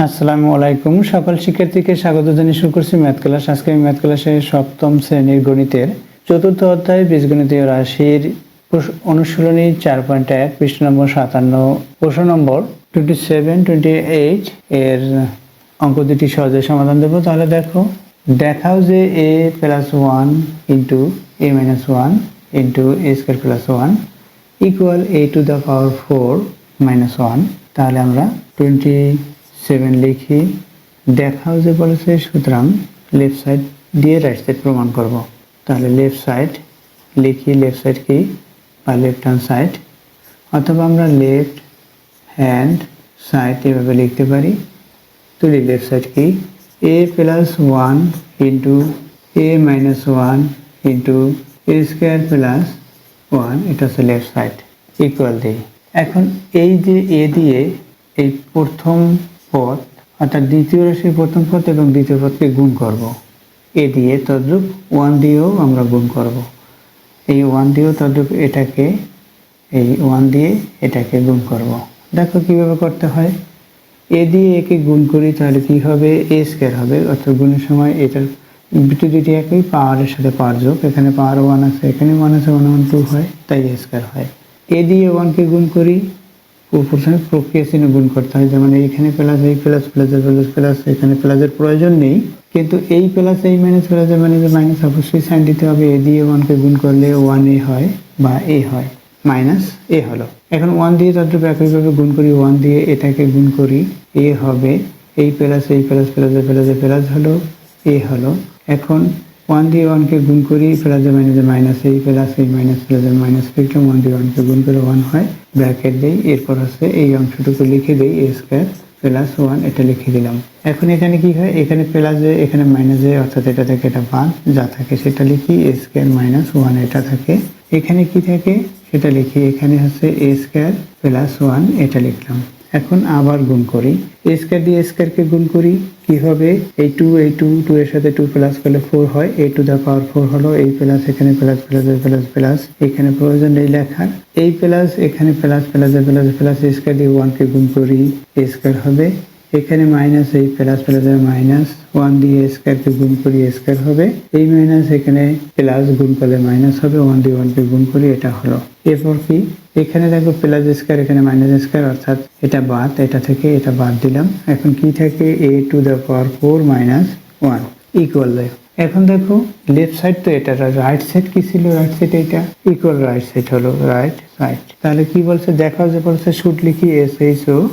আসসালামু আলাইকুম। সকল শিক্ষার্থীকে স্বাগত জানিয়ে শুরু করছি ম্যাথ ক্লাস। আজকে আমি ম্যাথ ক্লাসে সপ্তম শ্রেণীর গণিতের চতুর্থ অধ্যায় বীজগণিতীয় রাশির অনুশীলনী 4.1 পৃষ্ঠা নম্বর 57 প্রশ্ন নম্বর 27, 28 এর অঙ্ক দুটি সহজে সমাধান দেব। তাহলে দেখাও যে a plus 1 into a minus 1 into a square plus 1 equal a two the power 4 minus 1। তাহলে আমরা 27 লিখি। দেখাও যে বলেছে, সুতরাং লেফট সাইড দিয়ে রাইট সাইড প্রমাণ করব। তাহলে লেফট সাইড লিখি। লেফট সাইড কি বা লেফট হ্যান্ড সাইড, অথবা আমরা লেফট হ্যান্ড সাইড এভাবে লিখতে পারি। তুলি লেফট সাইড কি a plus 1 into a minus 1 into a square plus 1, এটা হচ্ছে লেফট সাইড ইকুয়াল দিই। এখন এই যে a দিয়ে এই প্রথম পদ অর্থাৎ দ্বিতীয় রাশির প্রথম পদ এবং দ্বিতীয় পদকে গুণ করব। এ দিয়ে তদ্রূপ 1 দিয়েও আমরা গুণ করব। এই 1 দিয়েও তদ্রূপ এটাকে এই 1 দিয়ে এটাকে গুণ করব। দেখো কিভাবে করতে হয়। এ দিয়ে একে গুণ করি, তাহলে কি হবে, এ স্কোয়ার হবে। অর্থাৎ গুণের সময় এটার দুটি একই, পাওয়ারের সাথে পাওয়ার যোগ। এখানে পাওয়ার 1 আছে, এখানে 1 আছে, 1 1 2 হয়, তাই এ স্কোয়ার হয়। এ দিয়ে 1কে গুণ করি, প্রথমে প্রক্রিয়া চিহ্ন গুণ করতে হয়। যেমন এইখানে প্লাস, এই প্লাস, প্লাসের প্লাস প্লাস, এখানে প্লাসের প্রয়োজন নেই, কিন্তু এই প্লাস এই মাইনাস প্লাসের মাইনাস অবশ্যই সাইন দিতে হবে। এ দিয়ে 1কে গুণ করলে 1a হয় বা a হয়, মাইনাস a হলো। এখন 1 দিয়ে তদ্রূপ একইভাবে গুণ করি, 1 দিয়ে এটাকে গুণ করি, a হবে। এই প্লাস এই প্লাস প্লাসের প্লাসের প্লাস হলো, a হলো। এখন 1 দিয়ে 1কে গুণ করি, প্লাসের মাইনাসের মাইনাস, এই প্লাস এই মাইনাস প্লাসের মাইনাস লিখলাম, 1 দিয়ে 1কে গুণ করে 1 হয়, ব্র্যাকেট দেই। এরপর হচ্ছে এই অংশটুকু লিখে দেই, a স্কোয়ার প্লাস 1, এটা লিখে দিলাম। এখন এখানে কি হয়, এখানে প্লাসে এখানে মাইনাসে, অর্থাৎ এটা থেকে এটা বাদ, যা থাকে সেটা লিখি, a স্কোয়ার মাইনাস 1 এটা থাকে। এখানে কি থাকে সেটা লিখি, এখানে হচ্ছে a স্কোয়ার প্লাস 1 এটা লিখলাম। এখন আবার গুণ করি, a স্কোয়ার দিয়ে স্কোয়ারকে গুণ করি, কি হবে, এই 2 2 এর সাথে 2 প্লাস করলে 4 হয়, a টু দ্য পাওয়ার 4 হলো। এই প্লাস এখানে প্লাস প্লাসের প্লাস প্লাস, এখানে প্রয়োজন নেই লেখার। এই প্লাস এখানে প্লাস প্লাসের প্লাস প্লাস, a স্কোয়ার দিয়ে 1কে গুণ করি, a স্কোয়ার হবে। এখানে মাইনাস, এই প্লাস প্লাসের মাইনাস, 1 দিয়ে স্কোয়ারকে গুণ করি, a স্কোয়ার হবে। এই মাইনাস এখানে প্লাস গুণ করলে মাইনাস হবে, 1 দিয়ে 1কে গুণ করি, এটা হলো। এরপর কি, এখানে দেখো প্লাস স্কোয়ার, এখানে মাইনাস স্কোয়ার, অর্থাৎ এটা বাদ, এটা থেকে এটা বাদ দিলাম। এখন কি থাকে, a two the power 4 minus 1 equal. এখন দেখো লেফট সাইড তো এটা, রাইট সাইড কি ছিল, রাইট সাইড এটা ইকুয়াল, রাইট সাইড হলো রাইট সাইড। তাহলে কি বলছে, দেখাও যে বলছে, শুড লিখি, SHOWE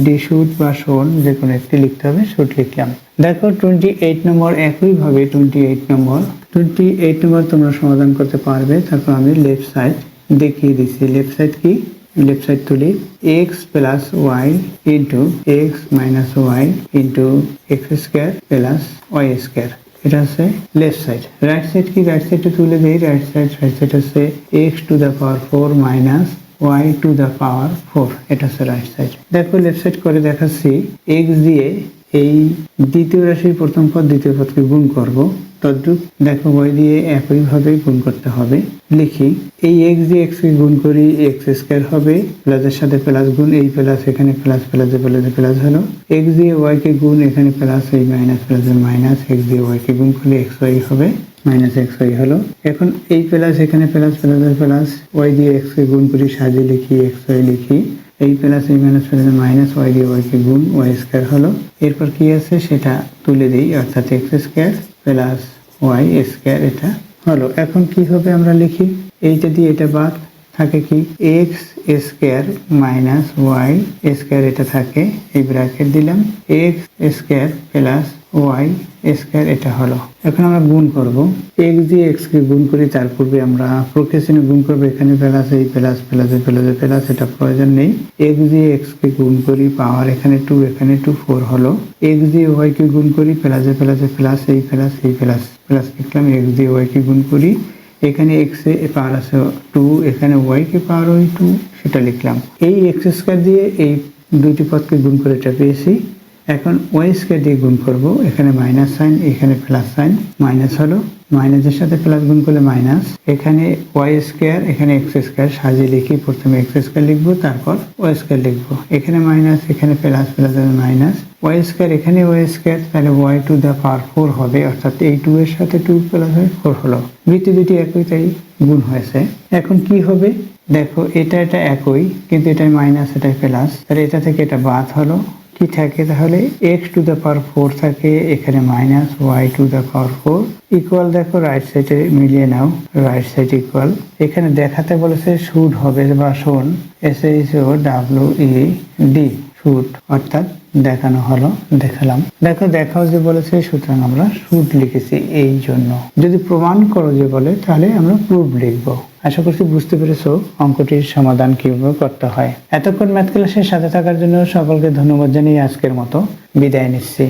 ডি, শুড বা শোন যে কোনো একটি লিখতে হবে, শুড লিখলাম। দেখো 28 নম্বর, একইভাবে 28 নম্বর তোমরা সমাধান করতে পারবে। তারপর আমি লেফট সাইড দেখিয়ে দিচ্ছি। লেফট সাইড কি, লেফট সাইড তুলি, x plus y into x minus y into x square plus y square, এটা হচ্ছে লেফট সাইড। রাইট সাইড কি, রাইট সাইডে তুলে দিই। রাইট সাইড হচ্ছে x to the power 4 minus y to the power 4, এটা হচ্ছে রাইট সাইড। দেখো লেফট সাইড করে দেখাচ্ছি, এক্স দিয়ে এই দ্বিতীয় রাশির প্রথম পদ দ্বিতীয় পদকে গুণ করব, তদ্রূপ দেখো ওয়াই দিয়ে একইভাবে গুণ করতে হবে। লিখি, এই এক্স দিয়ে এক্স কে গুণ করি, এক্স স্কোয়ার হবে, প্লাসের সাথে প্লাস গুণ, এই প্লাস এখানে প্লাস প্লাসে প্লাসে প্লাস হলো। এক্স দিয়ে ওয়াই কে গুণ, এখানে প্লাস, এই মাইনাস প্লাসের মাইনাস, এক্স দিয়ে ওয়াই কে গুণ করলে এক্স ওয়াই হবে, মাইনাস এক্স ওয়াই হলো। এখন এই প্লাস এখানে প্লাস প্লাসের প্লাস, ওয়াই দিয়ে এক্স কে গুণ করি, সাজিয়ে লিখি, এক্স ওয়াই লিখি। এই প্লাস এই মাইনাস প্লাস মাইনাস, ওয়াই দিয়ে ওয়াইকে গুণ, ওয়াই স্কোয়ার হলো। এরপর কি আছে সেটা তুলে দিই, অর্থাৎ x square plus y square, এটা হলো। এখন কি হবে, আমরা লিখি, এইটা দিয়ে এটা বাদ, থাকে কি, x square minus y square, এটা থাকে, এই ব্র্যাকেট দিলাম, x square plus y square, এটা হলো। এখন আমরা গুণ করব, এক্স দিয়ে এক্স কে গুণ করি, তার পূর্বে আমরা প্রক্রিয়া চিহ্ন গুণ করবো। এখানে প্লাস, এই প্লাস প্লাসে প্লাসে প্লাস, এটা প্রয়োজন নেই। এক্স দিয়ে এক্স কে গুণ করি, পাওয়ার এখানে 2 এখানে 2 4 হলো। এক্স দিয়ে ওয়াই কে গুণ করি, প্লাসে প্লাসে প্লাস, এই প্লাস এই প্লাস প্লাস লিখলাম, এক্স দিয়ে ওয়াই কে গুণ করি, এখানে এক্স এ পাওয়ার আছে 2, এখানে ওয়াই কে পাওয়ার ওই 2, সেটা লিখলাম। এই এক্স স্কোয়ার দিয়ে এই দুইটি পদকে গুণ করে এটা পেয়েছি। এখন ওয়াই স্কোয়ার দিয়ে গুণ করব, এখানে মাইনাস সাইন, এখানে প্লাস সাইন, মাইনাস হলো, মাইনাসের সাথে প্লাস গুণ করলে মাইনাস, এখানে ওয়াই স্কোয়ার, এখানে এক্স স্কোয়ার সাজিয়ে লিখি। প্রথমে এক্স স্কোয়ার লিখবো, তারপর ওয়াই স্কোয়ার লিখবো। এখানে মাইনাস, এখানে plus, plus minus y square, এখানে ওয়াই স্কোয়ার, তাহলে ওয়াই টু দ্য পাওয়ার 4 হবে, অর্থাৎ এই 2 এর সাথে 2 প্লাস হয়ে 4 হলো। বৃত্তি দুটি একই, তাই গুণ হয়েছে। এখন কি হবে দেখো, এটা একই, কিন্তু এটা মাইনাস, এটা প্লাস, তাহলে এটা থেকে এটা বাদ হলো। কি থাকে তাহলে, এক্স টু দ্য পাওয়ার 4 থাকে, এখানে minus y to the power 4 equal. দেখো রাইট সাইডে মিলিয়ে নাও, রাইট সাইড ইকুয়াল। এখানে দেখাতে বলেছে শুড হবে বা শোন, SHOWED, শুড, অর্থাৎ দেখানো হলো, দেখালাম। দেখো দেখাও যে বলেছে, সুতরাং আমরা শুড লিখেছি এই জন্য। যদি প্রমাণ করো যে বলে, তাহলে আমরা প্রুভ লিখবো। আশা করছি বুঝতে পেরেছো অঙ্কটির সমাধান কিভাবে করতে হয়। এতক্ষণ ম্যাথ ক্লাসের সাথে থাকার জন্য সকলকে ধন্যবাদ জানিয়ে আজকের মতো বিদায় নিচ্ছি।